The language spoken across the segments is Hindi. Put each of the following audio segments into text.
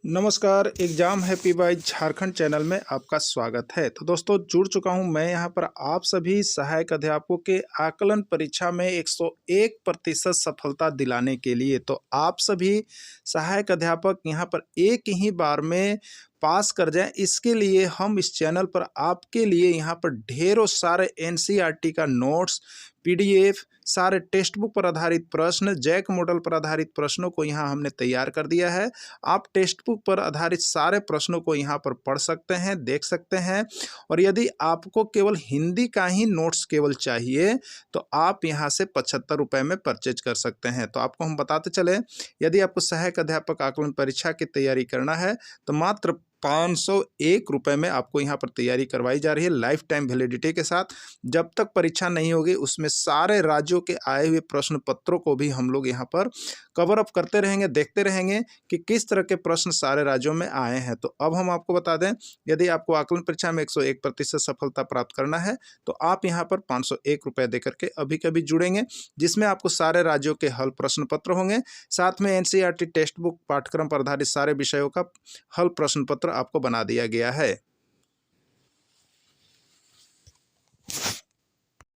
नमस्कार, exam happy by Jharkhand channel में आपका स्वागत है। तो दोस्तों जुड़ चुका हूं मैं यहां पर आप सभी सहायक अध्यापकों के आकलन परीक्षा में 101% सफलता दिलाने के लिए। तो आप सभी सहायक अध्यापक यहां पर एक ही बार में पास कर जाएं, इसके लिए हम इस चैनल पर आपके लिए यहां पर ढेरों सारे एनसीईआरटी का नोट्स, पीडीएफ, सारे टेक्स्ट बुक पर आधारित प्रश्न, जैक मॉडल पर आधारित प्रश्नों को यहां हमने तैयार कर दिया है। आप टेक्स्ट बुक पर आधारित सारे प्रश्नों को यहाँ पर पढ़ सकते हैं, देख सकते हैं। और यदि आपको केवल हिंदी का ही नोट्स केवल चाहिए तो आप यहाँ से 75 रुपये में परचेज कर सकते हैं। तो आपको हम बताते चले, यदि आपको सहायक अध्यापक आकलन परीक्षा की तैयारी करना है तो मात्र 501 रुपये में आपको यहाँ पर तैयारी करवाई जा रही है लाइफ टाइम वैलिडिटी के साथ। जब तक परीक्षा नहीं होगी उसमें सारे राज्यों के आए हुए प्रश्न पत्रों को भी हम लोग यहाँ पर कवर अप करते रहेंगे, देखते रहेंगे कि किस तरह के प्रश्न सारे राज्यों में आए हैं। तो अब हम आपको बता दें, यदि आपको आकलन परीक्षा में 101% सफलता प्राप्त करना है तो आप यहाँ पर 501 रुपये देकर के अभी कभी जुड़ेंगे, जिसमें आपको सारे राज्यों के हल प्रश्न पत्र होंगे, साथ में एनसीईआरटी टेक्स्ट बुक पाठ्यक्रम पर आधारित सारे विषयों का हल प्रश्न पत्र आपको बना दिया गया है।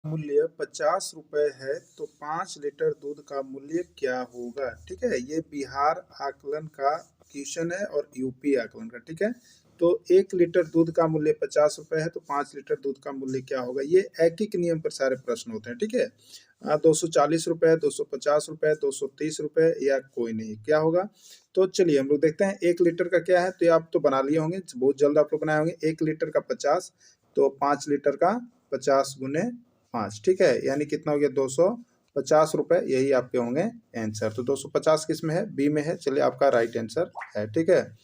मूल्य 50 रुपये है तो 5 लीटर दूध का मूल्य क्या होगा। ठीक है, ये बिहार आकलन का क्वेश्चन है और यूपी आकलन का। ठीक है, तो 1 लीटर दूध का मूल्य 50 रुपये है तो 5 लीटर दूध का मूल्य क्या होगा। ये ऐकिक नियम पर सारे प्रश्न होते हैं। ठीक है, 240 रुपये, 250 रुपये, 230 रुपये या कोई नहीं, क्या होगा। तो चलिए हम लोग देखते हैं 1 लीटर का क्या है। तो ये आप तो बना लिए होंगे, बहुत जल्द आप लोग बनाए होंगे। 1 लीटर का 50 तो 5 लीटर का 50 गुने 5, ठीक है, यानी कितना हो गया 250 रुपये। यही आपके होंगे आंसर। तो 250 किस में है, बी में है। चलिए आपका राइट आंसर है। ठीक है,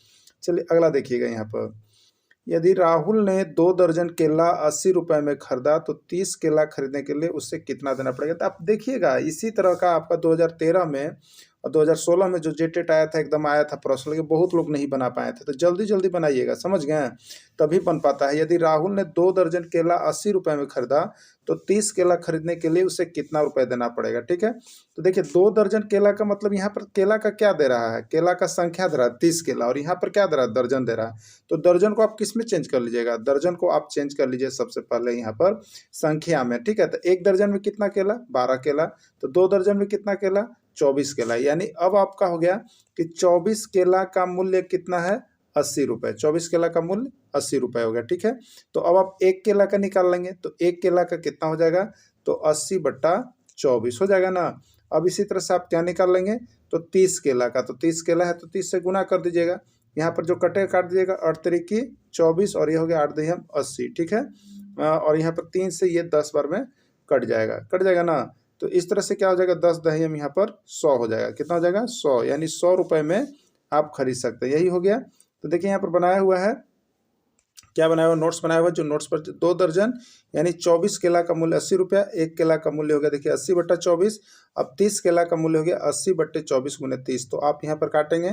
चलिए अगला देखिएगा। यहाँ पर यदि राहुल ने 2 दर्जन केला 80 रुपये में खरीदा तो 30 केला खरीदने के लिए उससे कितना देना पड़ेगा। तो आप देखिएगा इसी तरह का आपका 2013 में और 2016 में जो जेटेट आया था, एकदम आया था प्रश्न, लेकिन बहुत लोग नहीं बना पाए थे। तो जल्दी जल्दी बनाइएगा, समझ गए, तभी बन पाता है। यदि राहुल ने 2 दर्जन केला 80 रुपये में खरीदा तो 30 केला खरीदने के लिए उसे कितना रुपए देना पड़ेगा। ठीक है, तो देखिए 2 दर्जन केला का मतलब यहाँ पर केला का क्या दे रहा है, केला का संख्या दे रहा है 30 केला, और यहाँ पर क्या दे रहा है, दर्जन दे रहा है। तो दर्जन को आप किस में चेंज कर लीजिएगा, दर्जन को आप चेंज कर लीजिए सबसे पहले यहाँ पर संख्या में। ठीक है, तो 1 दर्जन में कितना केला, 12 केला। तो 2 दर्जन में कितना केला, 24 केला। यानी अब आपका हो गया कि 24 केला का मूल्य कितना है, 80 रुपये। 24 केला का मूल्य 80 रुपये हो गया। ठीक है, तो अब आप 1 केला का निकाल लेंगे तो 1 केला का कितना हो जाएगा, तो 80/24 हो जाएगा ना। अब इसी तरह से आप क्या निकाल लेंगे, तो 30 केला का, तो 30 केला है तो 30 से गुना कर दीजिएगा। यहाँ पर जो कटे काट दीजिएगा, 8 तिरिकी 24 और ये हो गया 8 दही 80। ठीक है, और यहाँ पर 3 से ये 10 बार में कट जाएगा ना। तो इस तरह से क्या हो जाएगा, 10 दही यहाँ पर 100 हो जाएगा। कितना हो जाएगा, 100, यानी 100 रुपये में आप खरीद सकते हैं। यही हो गया। तो देखिए यहाँ पर बनाया हुआ है, क्या बनाया हुआ, नोट्स बनाया हुआ, जो नोट्स पर 2 दर्जन यानी 24 केला का मूल्य 80 रुपया, 1 केला का मूल्य हो गया देखिए 80/24। अब 30 केला का मूल्य हो गया 80/24 गुने 30। तो आप यहाँ पर काटेंगे,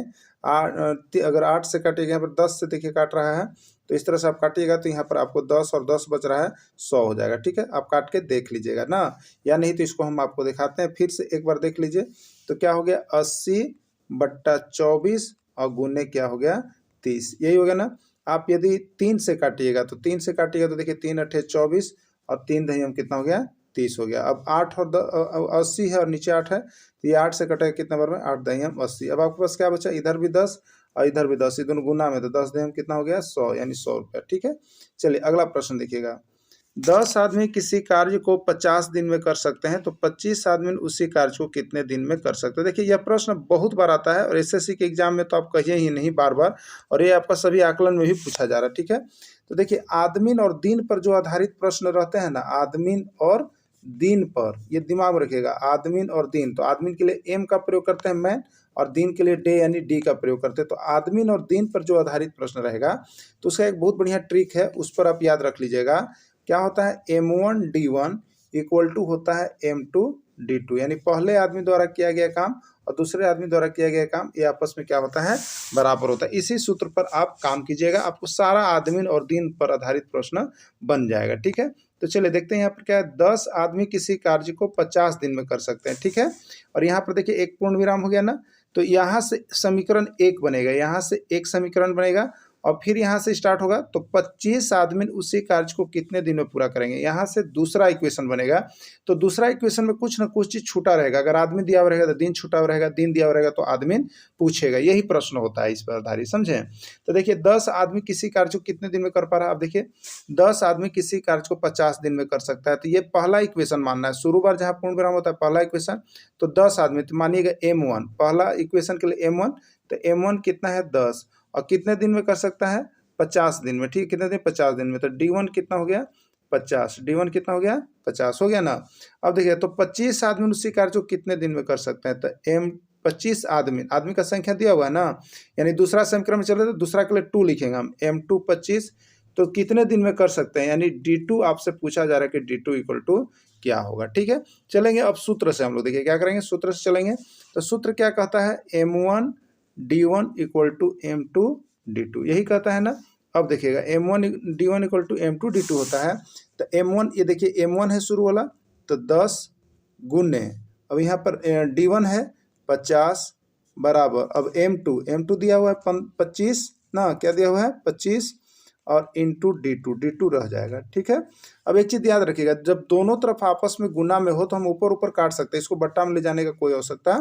अगर 8 से काटिएगा, यहाँ पर 10 से देखिए काट रहा है, तो इस तरह से आप काटिएगा तो यहाँ पर आपको 10 और 10 बच रहा है 100 हो जाएगा। ठीक है, आप काट के देख लीजिएगा ना, या नहीं तो इसको हम आपको दिखाते हैं, फिर से एक बार देख लीजिए। तो क्या हो गया, 80/24 और गुने क्या हो गया 30, यही हो गया ना। आप यदि 3 से काटिएगा तो 3 से काटिएगा तो देखिए 3 8 24 और 3 दही कितना हो गया, 30 हो गया। अब 8 और 80 है और नीचे 8 है, तो ये 8 से कटेगा कितने बार में, 8 दही 80। अब आपके पास क्या बचा, इधर भी 10 और इधर भी 10, ये दोनों गुना में, तो 10 दही कितना हो गया 100, यानी 100 रुपये। ठीक है, चलिए अगला प्रश्न देखिएगा। 10 आदमी किसी कार्य को 50 दिन में कर सकते हैं तो 25 आदमी उसी कार्य को कितने दिन में कर सकते हैं। देखिए यह प्रश्न बहुत बार आता है और एसएससी के एग्जाम में तो आप कहिए ही नहीं, बार बार, और ये आपका सभी आकलन में भी पूछा जा रहा है। ठीक है, तो देखिए आदमीन और दिन पर जो आधारित प्रश्न रहते हैं ना, आदमीन और दिन पर, ये दिमाग में रखिएगा, आदमीन और दिन। तो आदमीन के लिए एम का प्रयोग करते हैं मैन, और दिन के लिए डे यानी डी का प्रयोग करते हैं। तो आदमीन और दिन पर जो आधारित प्रश्न रहेगा तो उसका एक बहुत बढ़िया ट्रिक है, उस पर आप याद रख लीजिएगा। क्या होता है, M1D1 इक्वल टू होता है M2D2, यानी पहले आदमी द्वारा किया गया काम और दूसरे आदमी द्वारा किया गया काम, ये आपस में क्या होता है, बराबर होता है। इसी सूत्र पर आप काम कीजिएगा, आपको सारा आदमी और दिन पर आधारित प्रश्न बन जाएगा। ठीक है, तो चलिए देखते हैं यहाँ पर क्या है, 10 आदमी किसी कार्य को 50 दिन में कर सकते हैं। ठीक है, और यहाँ पर देखिए एक पूर्ण विराम हो गया ना, तो यहाँ से समीकरण 1 बनेगा, यहाँ से एक समीकरण बनेगा और फिर यहाँ से स्टार्ट होगा। तो 25 आदमी उसी कार्य को कितने दिन में पूरा करेंगे, यहाँ से दूसरा इक्वेशन बनेगा। तो दूसरा इक्वेशन में कुछ ना कुछ चीज छूटा रहेगा, अगर आदमी दिया हुआ रहेगा तो दिन छूटा हुआ रहेगा, दिन दिया हुआ रहेगा तो आदमी पूछेगा, यही प्रश्न होता है इस पर आधारित, समझे। तो देखिए 10 आदमी किसी कार्य को कितने दिन में कर पा रहा है। अब देखिए 10 आदमी किसी कार्य को 50 दिन में कर सकता है, तो ये पहला इक्वेशन मानना है, शुरू बार जहाँ पूर्ण विराम होता है पहला इक्वेशन। तो 10 आदमी, तो मानिएगा M1 पहला इक्वेशन के लिए M1, तो M1 कितना है 10 और कितने दिन में कर सकता है 50 दिन में, ठीक, कितने दिन 50 दिन में। तो D1 कितना हो गया 50, D1 कितना हो गया 50 हो गया ना। अब देखिए तो 25 आदमी उसी कार्य को कितने दिन में कर सकते हैं, तो M25 आदमी का संख्या दिया हुआ है ना, यानी दूसरा समीकरण में चले तो दूसरा के लिए 2 लिखेंगे हम, M2 25, तो कितने दिन में कर सकते हैं, यानी D2 आपसे पूछा जा रहा है कि D2 इक्वल टू क्या होगा, ठीक है। चलेंगे अब सूत्र से हम लोग, देखिए क्या करेंगे, सूत्र से चलेंगे। तो सूत्र क्या कहता है, M1 D1 equal to M2 D2, यही कहता है ना। अब देखिएगा M1 D1 equal to M2 D2 होता है। तो M1, ये देखिए M1 है शुरू वाला, तो 10 गुने, अब यहाँ पर D1 है 50 बराबर, अब M2 दिया हुआ है 25 ना, क्या दिया हुआ है 25 और इंटू D2 रह जाएगा, ठीक है। अब एक चीज याद रखिएगा, जब दोनों तरफ आपस में गुना में हो तो हम ऊपर ऊपर काट सकते हैं, इसको बट्टा में ले जाने का कोई आवश्यकता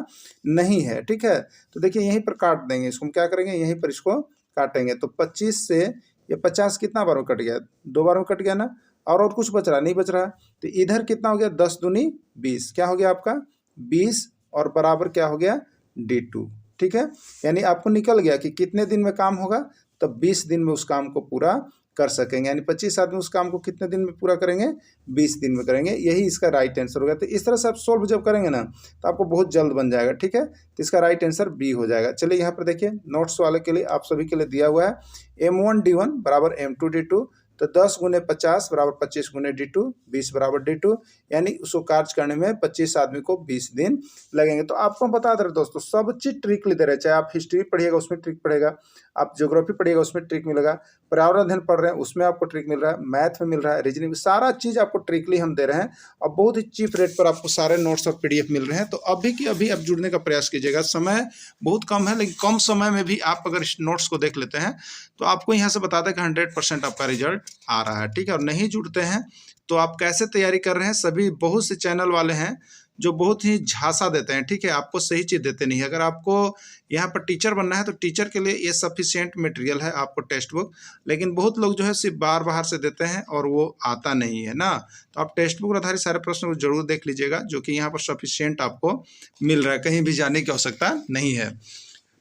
नहीं है, ठीक है। तो देखिए यहीं पर काट देंगे इसको, हम क्या करेंगे यहीं पर इसको काटेंगे। तो 25 से ये 50 कितना बार में कट गया, 2 बार में कट गया ना, और कुछ बच रहा नहीं बच रहा। तो इधर कितना हो गया 10 दूनी 20, क्या हो गया आपका 20 और बराबर क्या हो गया D2, ठीक है। यानी आपको निकल गया कि कितने दिन में काम होगा, तब 20 दिन में उस काम को पूरा कर सकेंगे, यानी 25 आदमी उस काम को कितने दिन में पूरा करेंगे 20 दिन में करेंगे, यही इसका राइट आंसर होगा। तो इस तरह से आप सोल्व जब करेंगे ना तो आपको बहुत जल्द बन जाएगा, ठीक है। तो इसका राइट आंसर बी हो जाएगा। चलिए यहाँ पर देखिए नोट्स वाले के लिए आप सभी के लिए दिया हुआ है M1 D1 बराबर M2 D2, तो 10 गुने 50 बराबर 25 गुने D2, 20 बराबर D2, यानी उसको कार्य करने में 25 आदमी को 20 दिन लगेंगे। तो आपको बता दे रहे दोस्तों, सब चीज ट्रिक दे रहे हैं, चाहे आप हिस्ट्री पढ़िएगा उसमें ट्रिक पड़ेगा, आप ज्योग्राफी पढ़िएगा उसमें ट्रिक मिलेगा, पर्यावरण अध्ययन पढ़ रहे हैं उसमें आपको ट्रिक मिल रहा है, मैथ में मिल रहा है, रीजनिंग में, सारा चीज आपको ट्रिकली हम दे रहे हैं और बहुत ही चीप रेट पर आपको सारे नोट्स और PDF मिल रहे हैं। तो अभी की अभी आप जुड़ने का प्रयास कीजिएगा, समय बहुत कम है लेकिन कम समय में भी आप अगर इस नोट्स को देख लेते हैं तो आपको यहाँ से बता दें कि 100% आपका रिजल्ट आ रहा है, ठीक है। और नहीं जुड़ते हैं तो आप कैसे तैयारी कर रहे हैं, सभी बहुत से चैनल वाले हैं जो बहुत ही झांसा देते हैं, ठीक है, आपको सही चीज देते नहीं है। अगर आपको यहाँ पर टीचर बनना है तो टीचर के लिए ये सफिशिएंट मटेरियल है आपको टेक्स्ट बुक, लेकिन बहुत लोग जो है सिर्फ बाहर से देते हैं और वो आता नहीं है ना। तो आप टेक्स्ट बुक आधारित सारे प्रश्न को जरूर देख लीजिएगा, जो कि यहाँ पर सफिशिएंट आपको मिल रहा है, कहीं भी जाने की आवश्यकता नहीं है।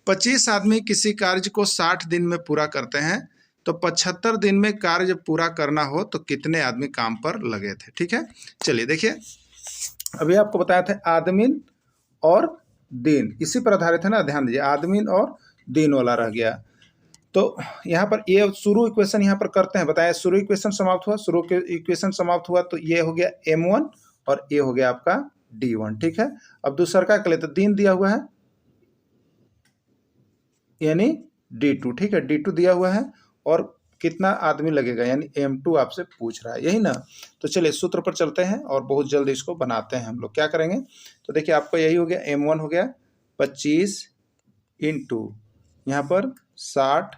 25 आदमी किसी कार्य को 60 दिन में पूरा करते हैं, तो 75 दिन में कार्य जब पूरा करना हो तो कितने आदमी काम पर लगे थे, ठीक है। चलिए देखिए अभी आपको बताया था आदमीन और दिन, इसी पर आधारित है ना, ध्यान दीजिए आदमीन और दिन वाला रह गया। तो यहाँ पर ये शुरू इक्वेशन यहाँ पर करते हैं, बताया शुरू इक्वेशन समाप्त हुआ, शुरू के इक्वेशन समाप्त हुआ तो ये हो गया M1 और ये हो गया आपका D1, ठीक है। अब दूसरा के लिए तो दिन दिया हुआ है यानी D2, ठीक है, D2 दिया हुआ है और कितना आदमी लगेगा यानी M2 आपसे पूछ रहा है, यही ना। तो चलिए सूत्र पर चलते हैं और बहुत जल्द इसको बनाते हैं हम लोग। क्या करेंगे तो देखिए आपको यही हो गया M1 हो गया 25 इंटू यहाँ पर 60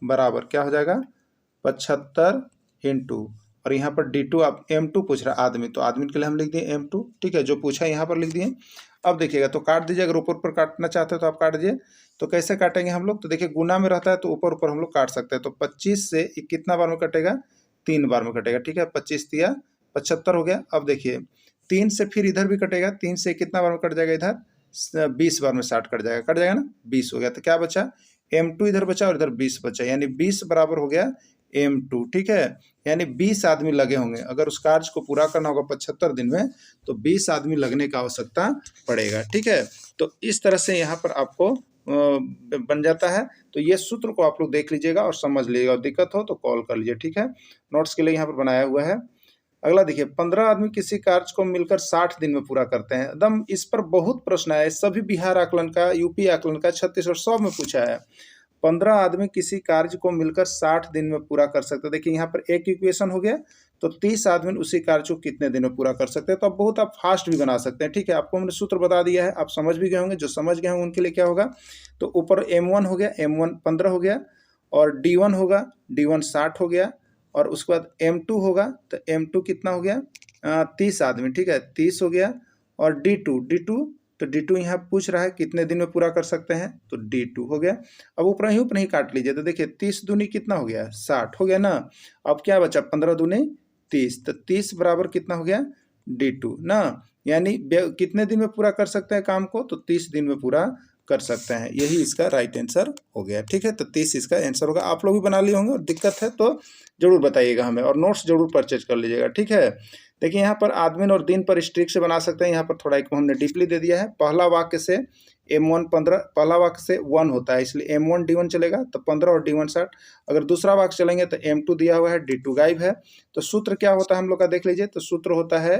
बराबर क्या हो जाएगा 75 इंटू, और यहाँ पर D2 आप M2 पूछ रहा है आदमी, तो आदमी के लिए हम लिख दिए M2, ठीक है, जो पूछा है यहाँ पर लिख दिए। अब देखिएगा तो काट दीजिए, अगर ऊपर ऊपर काटना चाहते हैं तो आप काट दीजिए। तो कैसे काटेंगे हम लोग, तो देखिए गुना में रहता है तो ऊपर ऊपर हम लोग काट सकते हैं। तो 25 से कितना बार में कटेगा 3 बार में कटेगा, ठीक है, 25 तिया 75 हो गया। अब देखिए 3 से फिर इधर भी कटेगा, 3 से कितना बार में कट जाएगा, इधर 20 बार में 60 कट जाएगा ना, 20 हो गया। तो क्या बचा M2 इधर बचा और इधर 20 बचा, यानी 20 बराबर हो गया M2, ठीक है। यानी 20 आदमी लगे होंगे, अगर उस कार्य को पूरा करना होगा 75 दिन में तो 20 आदमी लगने का आवश्यकता पड़ेगा, ठीक है। तो इस तरह से यहाँ पर आपको बन जाता है। तो ये सूत्र को आप लोग देख लीजिएगा और समझ लीजिएगा, और दिक्कत हो तो कॉल कर लीजिए, ठीक है। नोट्स के लिए यहाँ पर बनाया हुआ है। अगला देखिए 15 आदमी किसी कार्य को मिलकर 60 दिन में पूरा करते हैं। एकदम इस पर बहुत प्रश्न है, सभी बिहार आकलन का, यूपी आकलन का, छत्तीसगढ़ सब में पूछा है। 15 आदमी किसी कार्य को मिलकर 60 दिन में पूरा कर सकते हैं। देखिए यहाँ पर एक इक्वेशन हो गया, तो 30 आदमी उसी कार्य को कितने दिन में पूरा कर सकते हैं। तो अब बहुत आप फास्ट भी बना सकते हैं, ठीक है। आपको मैंने सूत्र बता दिया है, आप समझ भी गए होंगे। जो समझ गए होंगे उनके लिए क्या होगा, तो ऊपर M1 हो गया, M1 15 हो गया, और D1 होगा, D1 60 हो गया, और उसके बाद M2 होगा, तो M2 कितना हो गया, 30 आदमी, ठीक है, 30 हो गया। और D2 तो D2 यहाँ पूछ रहा है कितने दिन में पूरा कर सकते हैं, तो D2 हो गया। अब ऊपर ही काट लीजिए, तो देखिए 30 दूनी कितना हो गया, 60 हो गया ना। अब क्या बचा, 15 दूनी 30, तो 30 बराबर कितना हो गया, D2 ना। यानी कितने दिन में पूरा कर सकते हैं काम को, तो 30 दिन में पूरा कर सकते हैं। यही इसका राइट आंसर हो गया, ठीक है। तो 30 इसका आंसर होगा। आप लोग भी बना लिए होंगे, और दिक्कत है तो जरूर बताइएगा हमें, और नोट्स जरूर परचेज कर लीजिएगा, ठीक है। देखिए यहाँ पर आदमी और दिन पर स्ट्रिक से बना सकते हैं। यहाँ पर थोड़ा एक हमने डीपली दे दिया है। पहला वाक्य से M1 15, पहला वाक्य से 1 होता है, इसलिए M1 D1 चलेगा, तो 15 और D1 60। अगर दूसरा वाक्य चलेंगे तो M2 दिया हुआ है, D2 गायब है। तो सूत्र क्या होता है हम लोग का देख लीजिए। तो सूत्र होता है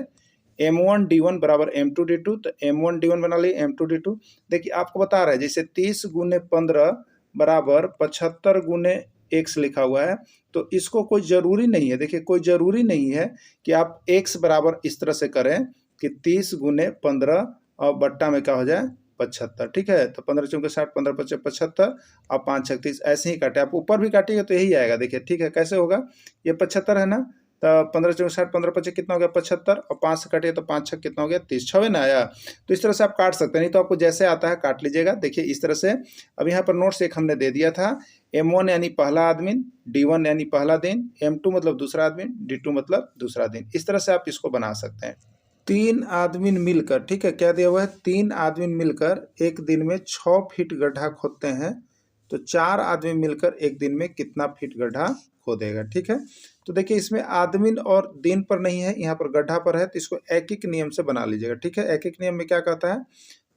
M1 D1 बराबर M2 D2। तो M1 D1 बना लिए, M2 D2। देखिए आपको बता रहा है, जैसे 30 गुने 15 बराबर 75 गुने x लिखा हुआ है, तो इसको कोई जरूरी नहीं है, देखिए कोई जरूरी नहीं है कि आप x बराबर इस तरह से करें कि 30 गुने 15 और बट्टा में क्या हो जाए 75, ठीक है। तो 15 चौके 60, 15 पच्चे 75 और 5 छक 30, ऐसे ही काटे। आप ऊपर भी काटिएगा तो यही आएगा, देखिए, ठीक है। कैसे होगा, ये 75 है ना, तो 15 चौके 60, 15 पच्चे कितना हो गया 75, और 5 से काटिए तो 5 छक कितना हो गया 30, 6 ना आया। तो इस तरह से आप काट सकते हैं, नहीं तो आपको जैसे आता है काट लीजिएगा। देखिए इस तरह से। अब यहाँ पर नोट्स एक हमने दे दिया था, M1 यानी पहला आदमी, D1 यानी पहला दिन, M2 मतलब दूसरा आदमी, D2 मतलब दूसरा दिन। इस तरह से आप इसको बना सकते हैं। 3 आदमी मिलकर, ठीक है, क्या दिया हुआ है, 3 आदमी मिलकर एक दिन में 6 फीट गड्ढा खोदते हैं, तो 4 आदमी मिलकर एक दिन में कितना फीट गड्ढा खोदेगा, ठीक है। तो देखिए इसमें आदमी और दिन पर नहीं है, यहाँ पर गड्ढा पर है, तो इसको एक एक नियम से बना लीजिएगा, ठीक है। एक एक नियम में क्या कहता है,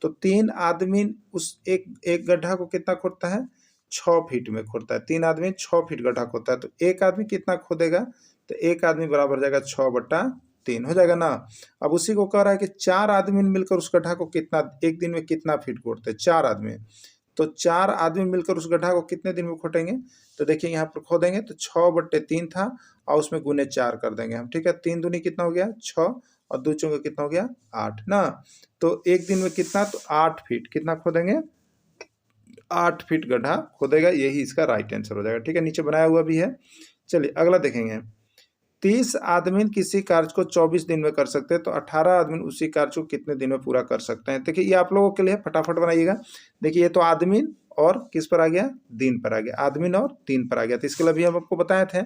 तो 3 आदमी उस एक गड्ढा को कितना खोदता है, 6 फीट में खोदता है। 3 आदमी 6 फीट गड्ढा खोदता है, तो एक आदमी कितना खोदेगा, तो एक आदमी बराबर हो जाएगा 6/3 हो जाएगा ना। अब उसी को कह रहा है कि 4 आदमी मिलकर उस गड्ढा को कितना, एक दिन में कितना फीट खोदते हैं, 4 आदमी। तो 4 आदमी मिलकर उस गड्ढा को कितने दिन में खोदेंगे, तो देखिए यहाँ पर खोदेंगे तो 6/3 था, और उसमें गुने 4 कर देंगे हम, ठीक है। 3 दूनी कितना हो गया 6, और 2 चौके कितना हो गया 8 ना। तो एक दिन में कितना, तो 8 फीट कितना खोदेंगे, 8 फीट गड्ढा खोदेगा। यही इसका राइट आंसर हो जाएगा, ठीक है। नीचे बनाया हुआ भी है। चलिए अगला देखेंगे। 30 आदमी किसी कार्य को 24 दिन में कर सकते हैं, तो 18 आदमी उसी कार्य को कितने दिन में पूरा कर सकते हैं। देखिए ये आप लोगों के लिए फटाफट बनाइएगा। देखिए ये तो आदमी और किस पर आ गया, दिन पर आ गया, आदमी और दिन पर आ गया। तो इसके लिए भी हम आपको बताए थे,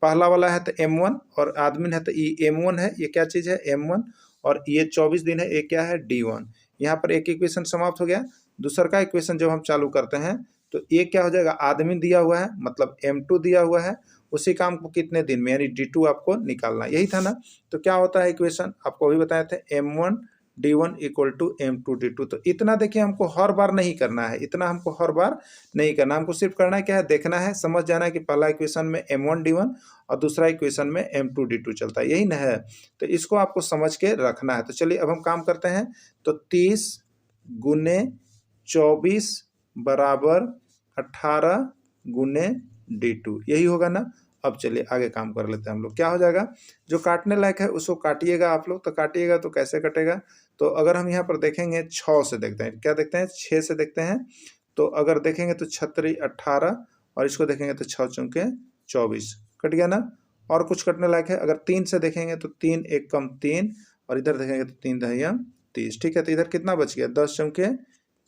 पहला वाला है तो M1, और आदमी है तो ये M1 है, ये क्या चीज़ है M1, और ये 24 दिन है, ये क्या है D1। यहाँ पर एक इक्वेशन समाप्त हो गया। दूसरा का इक्वेशन जब हम चालू करते हैं तो ये क्या हो जाएगा, आदमी दिया हुआ है मतलब M2 दिया हुआ है, उसी काम को कितने दिन में यानी D2 आपको निकालना, यही था ना। तो क्या होता है इक्वेशन, आपको अभी बताए थे, M1 D1 equal to M2 D2। तो इतना देखिए हमको हर बार नहीं करना है, इतना हमको हर बार नहीं करना, हमको सिर्फ करना है क्या है, देखना है, समझ जाना है कि पहला इक्वेशन में M1 D1 और दूसरा इक्वेशन में M2 D2 चलता है, यही ना है। तो इसको आपको समझ के रखना है। तो चलिए अब हम काम करते हैं। तो 30 गुने 24 बराबर 18 गुने D2, यही होगा ना। अब चलिए आगे काम कर लेते हैं हम लोग। क्या हो जाएगा, जो काटने लायक है उसको काटिएगा आप लोग। तो काटिएगा तो कैसे कटेगा, तो अगर हम यहाँ पर देखेंगे 6 से देखते हैं, क्या देखते हैं 6 से देखते हैं। तो अगर देखेंगे तो 6 18, और इसको देखेंगे तो 6 चौके 24, कट गया ना। और कुछ कटने लायक है, अगर 3 से देखेंगे तो 3 एक कम 3, और इधर देखेंगे तो 3 दहिया 30, ठीक है। तो इधर कितना बच गया 10 चौके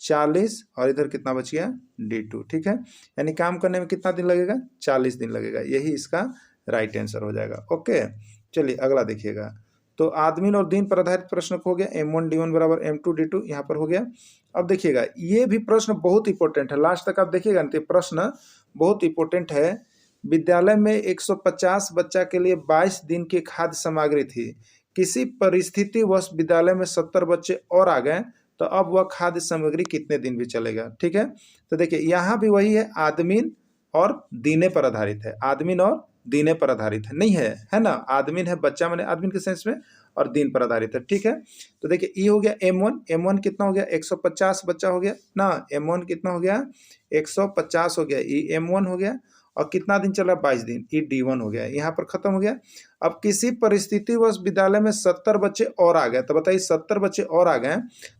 40, और इधर कितना बच गया D2, ठीक है। यानी काम करने में कितना दिन लगेगा, 40 दिन लगेगा। यही इसका राइट आंसर हो जाएगा। ओके चलिए अगला देखिएगा। तो आदमी और दिन पर आधारित प्रश्न हो गया, M1 D1 बराबर M2 D2 यहाँ पर हो गया। अब देखिएगा ये भी प्रश्न बहुत इंपॉर्टेंट है, लास्ट तक आप देखिएगा ना, तो प्रश्न बहुत इंपॉर्टेंट है। विद्यालय में 150 बच्चा के लिए 22 दिन की खाद्य सामग्री थी, किसी परिस्थितिवश विद्यालय में 70 बच्चे और आ गए, तो अब वह खाद्य सामग्री कितने दिन भी चलेगा, ठीक है। तो देखिए यहाँ भी वही है, आदमीन और दीने पर आधारित है, आदमीन और दीने पर आधारित है, नहीं है, है ना। आदमीन है बच्चा, मैंने आदमीन के सेंस में, और दिन पर आधारित है, ठीक है। तो देखिए ई हो गया M1 कितना हो गया 150 बच्चा हो गया ना, M1 कितना हो गया 150 हो गया, ई M1 हो गया और कितना दिन चला 22 दिन, ई D1 हो गया, यहाँ पर खत्म हो गया। अब किसी परिस्थितिवश विद्यालय में 70 बच्चे और आ गए, तो बताइए 70 बच्चे और आ गए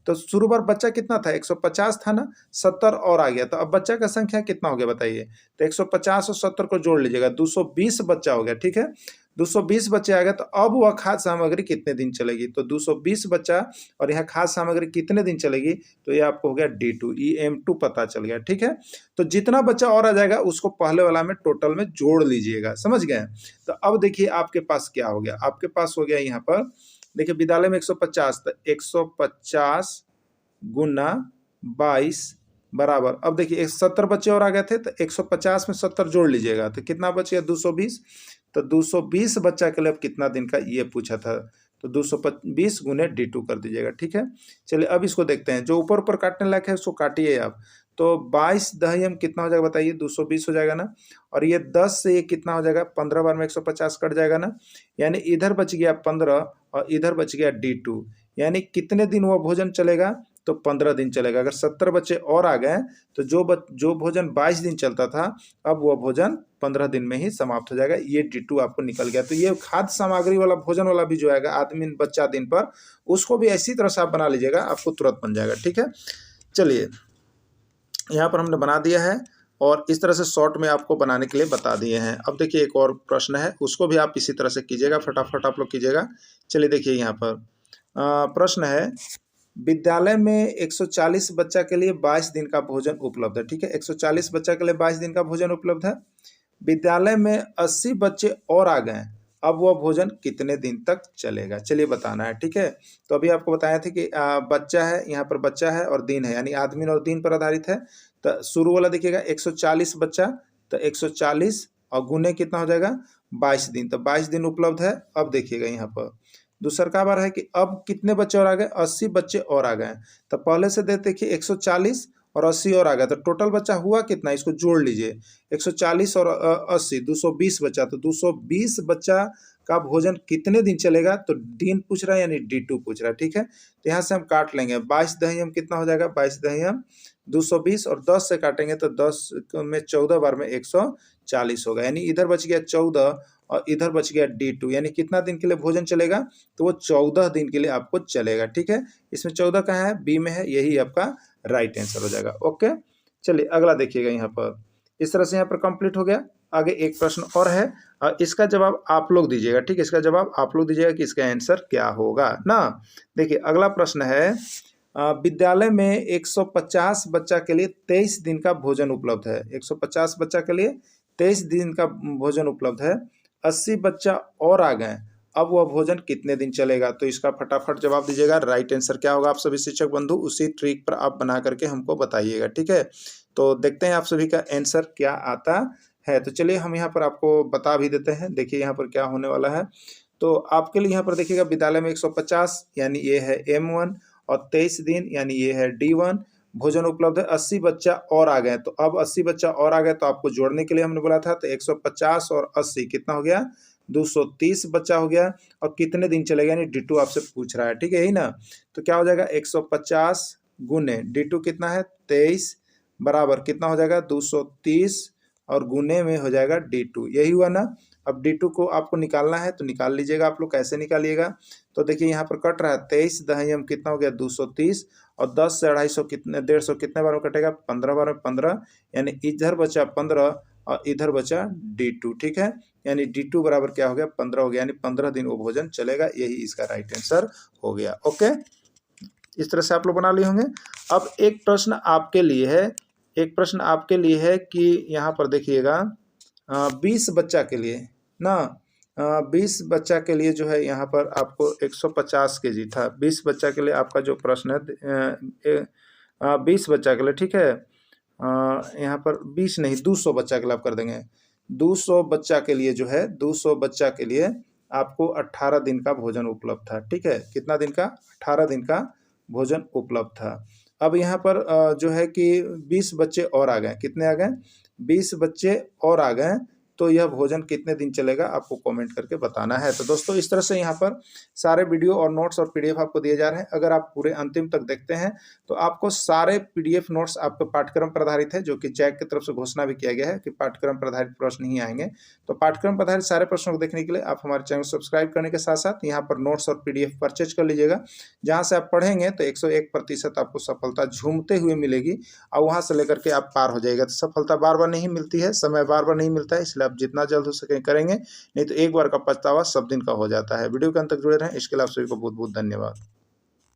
तो शुरू बार बच्चा कितना था 150 था ना, 70 और आ गया, तो अब बच्चा का संख्या कितना हो गया बताइए। तो 150 और 70 को जोड़ लीजिएगा, 220 बच्चा हो गया, ठीक है। 220 बच्चे आ गए तो अब वह खाद्य सामग्री कितने दिन चलेगी, तो 220 बच्चा और यहाँ खाद्य सामग्री कितने दिन चलेगी, तो ये आपको हो गया D2, EM2 पता चल गया, ठीक है। तो जितना बच्चा और आ जाएगा उसको पहले वाला में टोटल में जोड़ लीजिएगा, समझ गए। तो अब देखिए आपके पास क्या हो गया, आपके पास हो गया यहाँ पर देखिए विद्यालय में 150, तो 150 गुना 22 बराबर, अब देखिए 70 बच्चे और आ गए थे तो 150 में 70 जोड़ लीजिएगा तो कितना बच गया 220, तो 220 बच्चा के लिए अब कितना दिन का ये पूछा था, तो 220 गुने D2 कर दीजिएगा, ठीक है। चलिए अब इसको देखते हैं, जो ऊपर ऊपर काटने लायक है उसको काटिए आप, तो 22 दहम कितना हो जाएगा बताइए 220 हो जाएगा ना, और ये 10 से ये कितना हो जाएगा 15 बार में 150 कट जाएगा ना, यानी इधर बच गया 15 और इधर बच गया D2, यानी कितने दिन वो भोजन चलेगा, तो 15 दिन चलेगा। अगर 70 बच्चे और आ गए तो जो भोजन 22 दिन चलता था अब वो भोजन 15 दिन में ही समाप्त हो जाएगा, ये D2 आपको निकल गया। तो ये खाद्य सामग्री वाला भोजन वाला भी जो आएगा आदमी बच्चा दिन पर, उसको भी ऐसी तरह से आप बना लीजिएगा, आपको तुरंत बन जाएगा, ठीक है। चलिए यहाँ पर हमने बना दिया है और इस तरह से शॉर्ट में आपको बनाने के लिए बता दिए हैं। अब देखिए एक और प्रश्न है, उसको भी आप इसी तरह से कीजिएगा, फटाफट आप लोग कीजिएगा। चलिए देखिए यहाँ पर प्रश्न है, विद्यालय में 140 बच्चा के लिए 22 दिन का भोजन उपलब्ध है, ठीक है। 140 बच्चा के लिए 22 दिन का भोजन उपलब्ध है। विद्यालय में 80 बच्चे और आ गए, अब वह भोजन कितने दिन तक चलेगा, चलिए बताना है, ठीक है। तो अभी आपको बताया था कि बच्चा है, यहाँ पर बच्चा है और दिन है, यानी आदमी और दिन पर आधारित है। तो शुरू वाला देखिएगा 140 बच्चा, तो 140 और गुने कितना हो जाएगा 22 दिन, तो 22 दिन उपलब्ध है। अब देखिएगा यहाँ पर दूसरा का बार है कि अब कितने बच्चे और आ गए 80 बच्चे और आ गए, तो पहले से देखिए 140 और 80 और आ गया, तो टोटल बच्चा हुआ कितना, इसको जोड़ लीजिए 140 और 80 220 बच्चा, तो 220 बच्चा का भोजन कितने दिन चलेगा, तो दिन पूछ रहा है यानी D2 पूछ रहा है, ठीक है। तो यहाँ से हम काट लेंगे 22 दहियम कितना हो जाएगा 22 दहियम 220 और 10 से काटेंगे तो 10 में 14 बार में 140 होगा, यानी इधर बच गया 14 और इधर बच गया D2, यानी कितना दिन के लिए भोजन चलेगा, तो वो 14 दिन के लिए आपको चलेगा, ठीक है। इसमें 14 कहाँ है, बी में है, यही आपका राइट आंसर हो जाएगा, ओके। चलिए अगला देखिएगा यहाँ पर, इस तरह से यहाँ पर कंप्लीट हो गया। आगे एक प्रश्न और है, इसका जवाब आप लोग दीजिएगा, ठीक है। इसका जवाब आप लोग दीजिएगा कि इसका आंसर क्या होगा ना। देखिए अगला प्रश्न है, विद्यालय में 150 बच्चा के लिए 23 दिन का भोजन उपलब्ध है, 150 बच्चा के लिए 23 दिन का भोजन उपलब्ध है, 80 बच्चा और आ गए, अब वह भोजन कितने दिन चलेगा, तो इसका फटाफट जवाब दीजिएगा। राइट आंसर क्या होगा आप सभी शिक्षक बंधु, उसी ट्रिक पर आप बना करके हमको बताइएगा, ठीक है। तो देखते हैं आप सभी का आंसर क्या आता है। तो चलिए हम यहाँ पर आपको बता भी देते हैं, देखिए यहाँ पर क्या होने वाला है। तो आपके लिए यहाँ पर देखिएगा विद्यालय में 150 यानी ये है M1 और 23 दिन यानी ये है D1 भोजन उपलब्ध है। 80 बच्चा और आ गए, तो अब 80 बच्चा और आ गए तो आपको जोड़ने के लिए हमने बोला था, तो 150 और 80 कितना हो गया 230 बच्चा हो गया, और कितने दिन चलेगा यानी D2 आपसे पूछ रहा है, ठीक है, यही ना। तो क्या हो जाएगा 150 गुने D2 कितना है 23 बराबर कितना हो जाएगा 230 और गुने में हो जाएगा D2, यही हुआ ना। अब D2 को आपको निकालना है तो निकाल लीजिएगा आप लोग, कैसे निकालिएगा, तो देखिए यहाँ पर कट रहा है 23 दहम कितना हो गया 230 और 10 से 250 कितने 150 कितने बार में कटेगा 15 बार में 15, यानी इधर बचा 15 और इधर बचा D2, ठीक है, यानी D2 बराबर क्या हो गया 15 हो गया, यानी 15 दिन वो भोजन चलेगा, यही इसका राइट आंसर हो गया, ओके। इस तरह से आप लोग बना लिए होंगे। अब एक प्रश्न आपके लिए है, एक प्रश्न आपके लिए है कि यहाँ पर देखिएगा 20 बच्चा के लिए ना, 20 बच्चा के लिए जो है यहाँ पर आपको 150 kg था, 20 बच्चा के लिए आपका जो प्रश्न है 20 बच्चा के लिए, ठीक है, यहाँ पर 20 नहीं 200 बच्चा के लिए आप कर देंगे। 200 बच्चा के लिए जो है 200 बच्चा के लिए आपको 18 दिन का भोजन उपलब्ध था, ठीक है, कितना दिन का 18 दिन का भोजन उपलब्ध था। अब यहाँ पर जो है कि 20 बच्चे और आ गए, कितने आ गए 20 बच्चे और आ गए, तो यह भोजन कितने दिन चलेगा आपको कमेंट करके बताना है। तो दोस्तों इस तरह से यहाँ पर सारे वीडियो और नोट्स और पीडीएफ आपको दिए जा रहे हैं। अगर आप पूरे अंतिम तक देखते हैं तो आपको सारे पीडीएफ नोट्स आपके पाठ्यक्रम पर आधारित है, जो कि जैक की तरफ से घोषणा भी किया गया है कि पाठ्यक्रम पर आधारित प्रश्न ही आएंगे। तो पाठ्यक्रम पर आधारित सारे प्रश्नों को देखने के लिए आप हमारे चैनल सब्सक्राइब करने के साथ साथ यहाँ पर नोट्स और पीडीएफ परचेज कर लीजिएगा। जहाँ से आप पढ़ेंगे तो 101% आपको सफलता झूमते हुए मिलेगी और वहाँ से लेकर के आप पार हो जाएगा। तो सफलता बार बार नहीं मिलती है, समय बार बार नहीं मिलता है, इसलिए आप जितना जल्द हो सके करेंगे, नहीं तो एक बार का पछतावा सब दिन का हो जाता है। वीडियो के अंत तक जुड़े रहें, इसके लिए आप सभी को बहुत बहुत धन्यवाद।